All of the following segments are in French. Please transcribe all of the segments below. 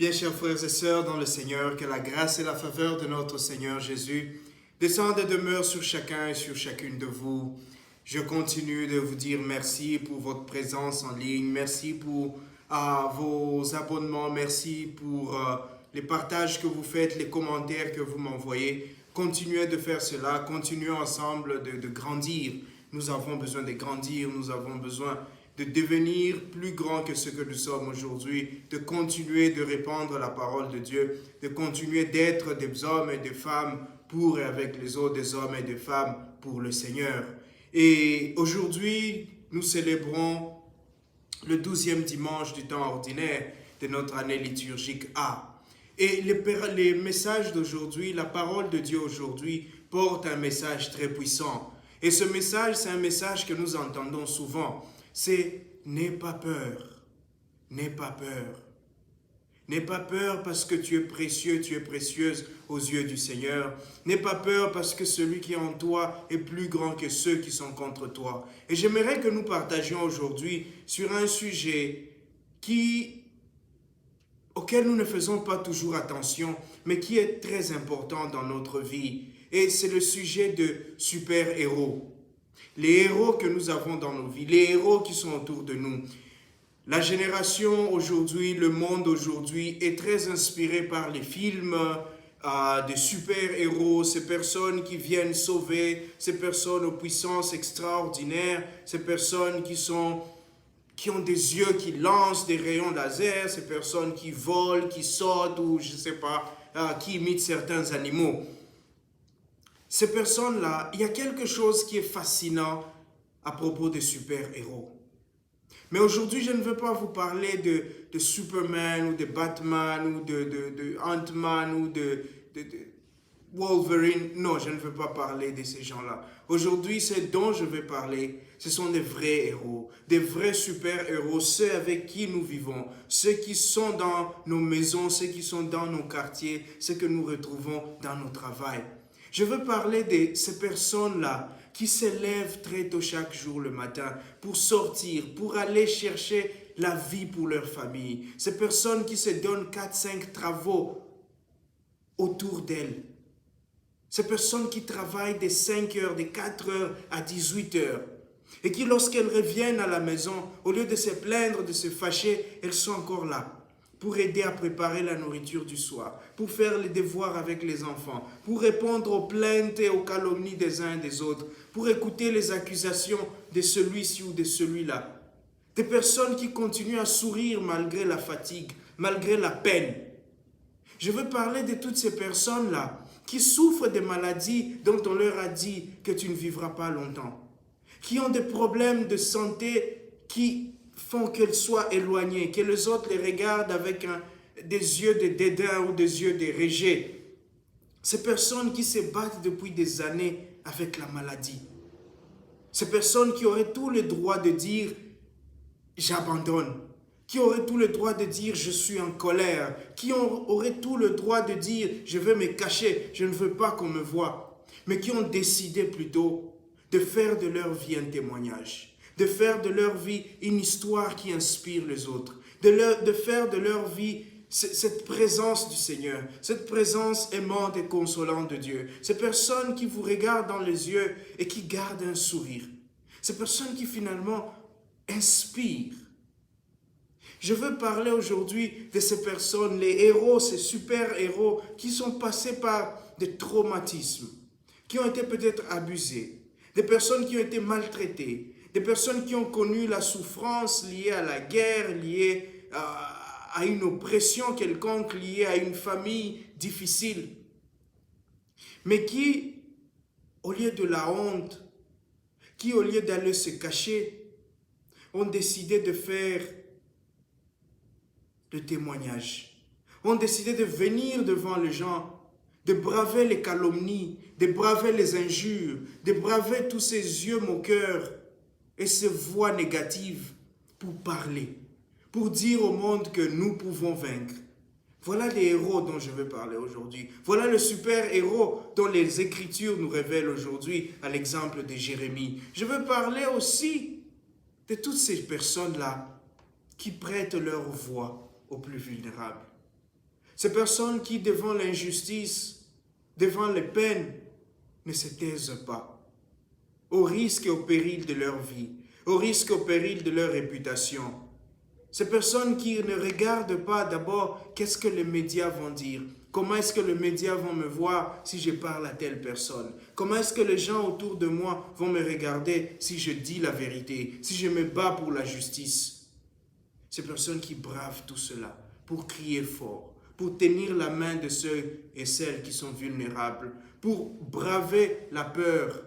Bien, chers frères et sœurs dans le Seigneur, que la grâce et la faveur de notre Seigneur Jésus descendent et demeurent sur chacun et sur chacune de vous. Je continue de vous dire merci pour votre présence en ligne, merci pour vos abonnements, merci pour les partages que vous faites, les commentaires que vous m'envoyez. Continuez de faire cela, continuons ensemble de grandir. Nous avons besoin de grandir, nous avons besoin de devenir plus grand que ce que nous sommes aujourd'hui, de continuer de répandre la parole de Dieu, de continuer d'être des hommes et des femmes pour et avec les autres, des hommes et des femmes pour le Seigneur. Et aujourd'hui, nous célébrons le 12e dimanche du temps ordinaire de notre année liturgique A. Et les messages d'aujourd'hui, la parole de Dieu aujourd'hui porte un message très puissant. Et ce message, c'est un message que nous entendons souvent. C'est « n'aie pas peur, n'aie pas peur ». N'aie pas peur parce que tu es précieux, tu es précieuse aux yeux du Seigneur. N'aie pas peur parce que celui qui est en toi est plus grand que ceux qui sont contre toi. Et j'aimerais que nous partagions aujourd'hui sur un sujet auquel nous ne faisons pas toujours attention, mais qui est très important dans notre vie. Et c'est le sujet de super-héros. Les héros que nous avons dans nos vies, les héros qui sont autour de nous. La génération aujourd'hui, le monde aujourd'hui est très inspiré par les films de super-héros, ces personnes qui viennent sauver, ces personnes aux puissances extraordinaires, ces personnes qui ont des yeux qui lancent des rayons laser, ces personnes qui volent, qui sautent ou je ne sais pas, qui imitent certains animaux. Ces personnes-là, il y a quelque chose qui est fascinant à propos des super-héros. Mais aujourd'hui, je ne veux pas vous parler de Superman ou de Batman ou de Ant-Man ou de Wolverine. Non, je ne veux pas parler de ces gens-là. Aujourd'hui, ce dont je vais parler, ce sont des vrais héros, des vrais super-héros, ceux avec qui nous vivons, ceux qui sont dans nos maisons, ceux qui sont dans nos quartiers, ceux que nous retrouvons dans nos travails. Je veux parler de ces personnes-là qui se lèvent très tôt chaque jour le matin pour sortir, pour aller chercher la vie pour leur famille. Ces personnes qui se donnent 4-5 travaux autour d'elles. Ces personnes qui travaillent de 5 heures, de 4 heures à 18 heures. Et qui, lorsqu'elles reviennent à la maison, au lieu de se plaindre, de se fâcher, elles sont encore là pour aider à préparer la nourriture du soir, pour faire les devoirs avec les enfants, pour répondre aux plaintes et aux calomnies des uns et des autres, pour écouter les accusations de celui-ci ou de celui-là. Des personnes qui continuent à sourire malgré la fatigue, malgré la peine. Je veux parler de toutes ces personnes-là qui souffrent des maladies dont on leur a dit que tu ne vivras pas longtemps, qui ont des problèmes de santé qui font qu'elles soient éloignées, que les autres les regardent avec des yeux de dédain ou des yeux de rejet. Ces personnes qui se battent depuis des années avec la maladie. Ces personnes qui auraient tout le droit de dire « j'abandonne », qui auraient tout le droit de dire « je suis en colère », qui auraient tout le droit de dire « je veux me cacher, je ne veux pas qu'on me voie », mais qui ont décidé plutôt de faire de leur vie un témoignage, de faire de leur vie une histoire qui inspire les autres, de faire de leur vie cette présence du Seigneur, cette présence aimante et consolante de Dieu. Ces personnes qui vous regardent dans les yeux et qui gardent un sourire. Ces personnes qui finalement inspirent. Je veux parler aujourd'hui de ces personnes, les héros, ces super-héros qui sont passés par des traumatismes, qui ont été peut-être abusés, des personnes qui ont été maltraitées, des personnes qui ont connu la souffrance liée à la guerre, liée à une oppression quelconque, liée à une famille difficile. Mais qui, au lieu de la honte, qui au lieu d'aller se cacher, ont décidé de faire le témoignage, ont décidé de venir devant les gens, de braver les calomnies, de braver les injures, de braver tous ces yeux moqueurs, et ces voix négatives pour parler, pour dire au monde que nous pouvons vaincre. Voilà les héros dont je veux parler aujourd'hui. Voilà le super-héros dont les Écritures nous révèlent aujourd'hui, à l'exemple de Jérémie. Je veux parler aussi de toutes ces personnes-là qui prêtent leur voix aux plus vulnérables. Ces personnes qui, devant l'injustice, devant les peines, ne se taisent pas, au risque et au péril de leur vie, au risque et au péril de leur réputation. Ces personnes qui ne regardent pas d'abord qu'est-ce que les médias vont dire. Comment est-ce que les médias vont me voir si je parle à telle personne? Comment est-ce que les gens autour de moi vont me regarder si je dis la vérité, si je me bats pour la justice? Ces personnes qui bravent tout cela pour crier fort, pour tenir la main de ceux et celles qui sont vulnérables, pour braver la peur.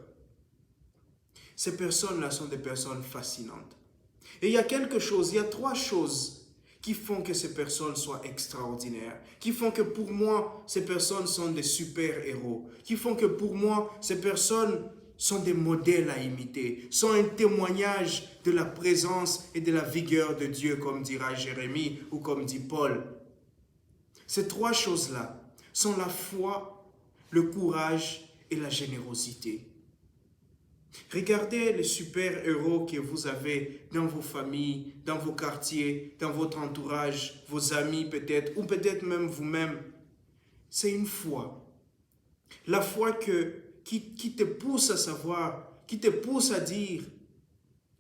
Ces personnes-là sont des personnes fascinantes. Et il y a quelque chose, il y a trois choses qui font que ces personnes soient extraordinaires, qui font que pour moi, ces personnes sont des super-héros, qui font que pour moi, ces personnes sont des modèles à imiter, sont un témoignage de la présence et de la vigueur de Dieu, comme dira Jérémie ou comme dit Paul. Ces trois choses-là sont la foi, le courage et la générosité. Regardez les super-héros que vous avez dans vos familles, dans vos quartiers, dans votre entourage, vos amis peut-être, ou peut-être même vous-même. C'est une foi. La foi qui te pousse à savoir, qui te pousse à dire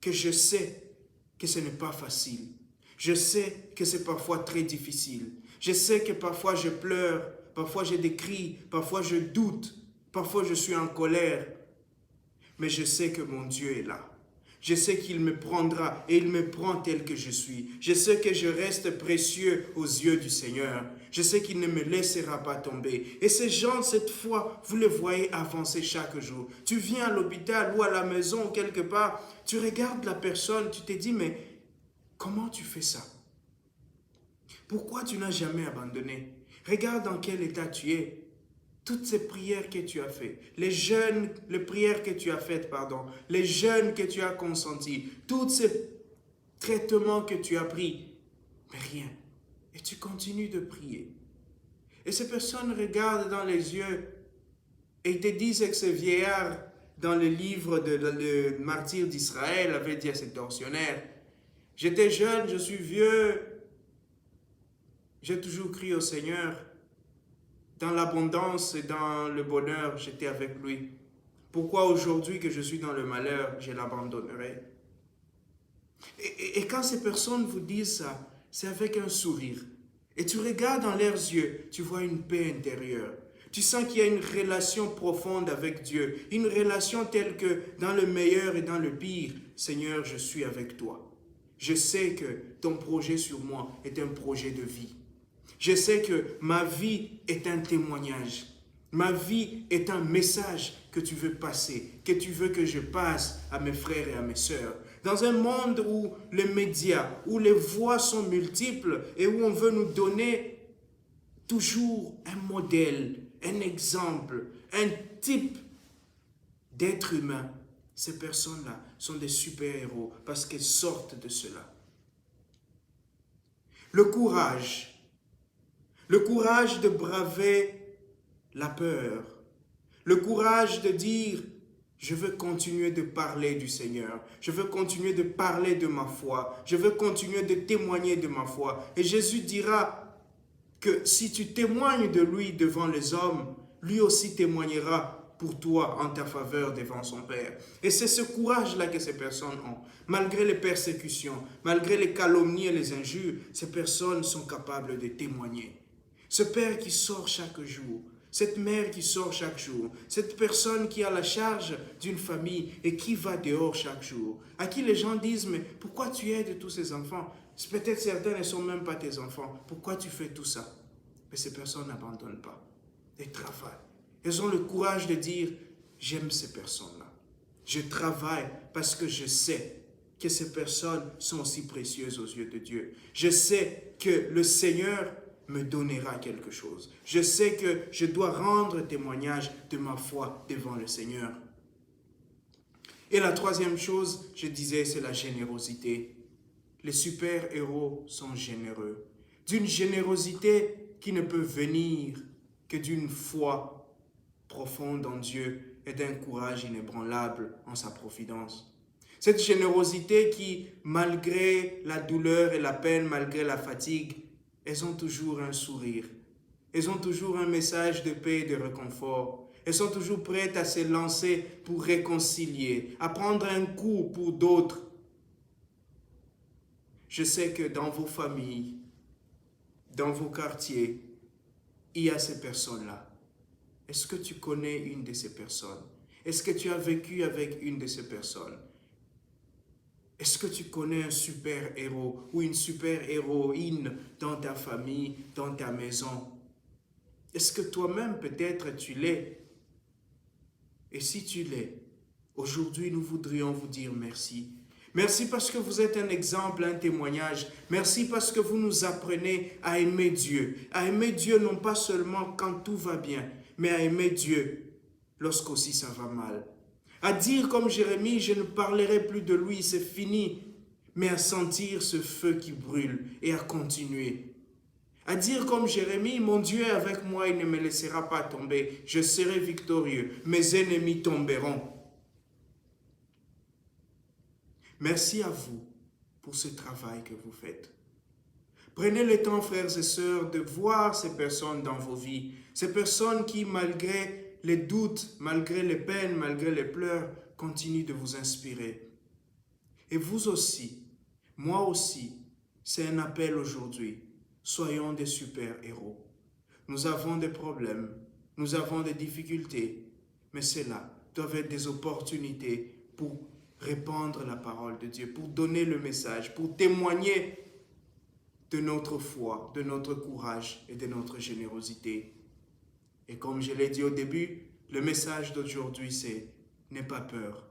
que je sais que ce n'est pas facile. Je sais que c'est parfois très difficile. Je sais que parfois je pleure, parfois j'ai des cris, parfois je doute, parfois je suis en colère. Mais je sais que mon Dieu est là. Je sais qu'il me prendra et il me prend tel que je suis. Je sais que je reste précieux aux yeux du Seigneur. Je sais qu'il ne me laissera pas tomber. Et ces gens, cette foi, vous les voyez avancer chaque jour. Tu viens à l'hôpital ou à la maison ou quelque part, tu regardes la personne, tu te dis, mais comment tu fais ça? Pourquoi tu n'as jamais abandonné? Regarde dans quel état tu es. Toutes ces prières que tu as faites, les prières que tu as faites, les jeûnes que tu as consentis, tous ces traitements que tu as pris, mais rien. Et tu continues de prier. Et ces personnes regardent dans les yeux et ils te disent que ce vieillard, dans le livre de le martyr d'Israël, avait dit à cet tortionnaire, « J'étais jeune, je suis vieux, j'ai toujours crié au Seigneur. » Dans l'abondance et dans le bonheur, j'étais avec lui. Pourquoi aujourd'hui que je suis dans le malheur, je l'abandonnerai? Et quand ces personnes vous disent ça, c'est avec un sourire. Et tu regardes dans leurs yeux, tu vois une paix intérieure. Tu sens qu'il y a une relation profonde avec Dieu. Une relation telle que dans le meilleur et dans le pire, Seigneur, je suis avec toi. Je sais que ton projet sur moi est un projet de vie. Je sais que ma vie est un témoignage. Ma vie est un message que tu veux passer, que tu veux que je passe à mes frères et à mes sœurs. Dans un monde où les médias, où les voix sont multiples et où on veut nous donner toujours un modèle, un exemple, un type d'être humain, ces personnes-là sont des super-héros parce qu'elles sortent de cela. Le courage de braver la peur. Le courage de dire, je veux continuer de parler du Seigneur. Je veux continuer de parler de ma foi. Je veux continuer de témoigner de ma foi. Et Jésus dira que si tu témoignes de lui devant les hommes, lui aussi témoignera pour toi en ta faveur devant son Père. Et c'est ce courage-là que ces personnes ont. Malgré les persécutions, malgré les calomnies et les injures, ces personnes sont capables de témoigner. Ce père qui sort chaque jour, cette mère qui sort chaque jour, cette personne qui a la charge d'une famille et qui va dehors chaque jour, à qui les gens disent, mais pourquoi tu aides tous ces enfants? Peut-être certains ne sont même pas tes enfants. Pourquoi tu fais tout ça? Mais ces personnes n'abandonnent pas. Elles travaillent. Elles ont le courage de dire, j'aime ces personnes-là. Je travaille parce que je sais que ces personnes sont aussi précieuses aux yeux de Dieu. Je sais que le Seigneur me donnera quelque chose. Je sais que je dois rendre témoignage de ma foi devant le Seigneur. Et la troisième chose, je disais, c'est la générosité. Les super-héros sont généreux. D'une générosité qui ne peut venir que d'une foi profonde en Dieu et d'un courage inébranlable en sa providence. Cette générosité qui, malgré la douleur et la peine, malgré la fatigue, elles ont toujours un sourire. Elles ont toujours un message de paix et de réconfort. Elles sont toujours prêtes à se lancer pour réconcilier, à prendre un coup pour d'autres. Je sais que dans vos familles, dans vos quartiers, il y a ces personnes-là. Est-ce que tu connais une de ces personnes? Est-ce que tu as vécu avec une de ces personnes? Est-ce que tu connais un super-héros ou une super-héroïne dans ta famille, dans ta maison? Est-ce que toi-même, peut-être, tu l'es? Et si tu l'es, aujourd'hui, nous voudrions vous dire merci. Merci parce que vous êtes un exemple, un témoignage. Merci parce que vous nous apprenez à aimer Dieu. À aimer Dieu non pas seulement quand tout va bien, mais à aimer Dieu lorsqu'aussi ça va mal. À dire comme Jérémie, je ne parlerai plus de lui, c'est fini. Mais à sentir ce feu qui brûle et à continuer. À dire comme Jérémie, mon Dieu est avec moi, il ne me laissera pas tomber. Je serai victorieux, mes ennemis tomberont. Merci à vous pour ce travail que vous faites. Prenez le temps, frères et sœurs, de voir ces personnes dans vos vies. Ces personnes qui, malgré les doutes, malgré les peines, malgré les pleurs, continuent de vous inspirer. Et vous aussi, moi aussi, c'est un appel aujourd'hui. Soyons des super-héros. Nous avons des problèmes, nous avons des difficultés, mais cela doivent être des opportunités pour répandre la parole de Dieu, pour donner le message, pour témoigner de notre foi, de notre courage et de notre générosité. Et comme je l'ai dit au début, le message d'aujourd'hui c'est « N'aie pas peur ».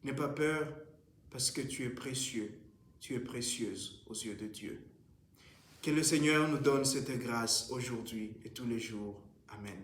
N'aie pas peur parce que tu es précieux, tu es précieuse aux yeux de Dieu. Que le Seigneur nous donne cette grâce aujourd'hui et tous les jours. Amen.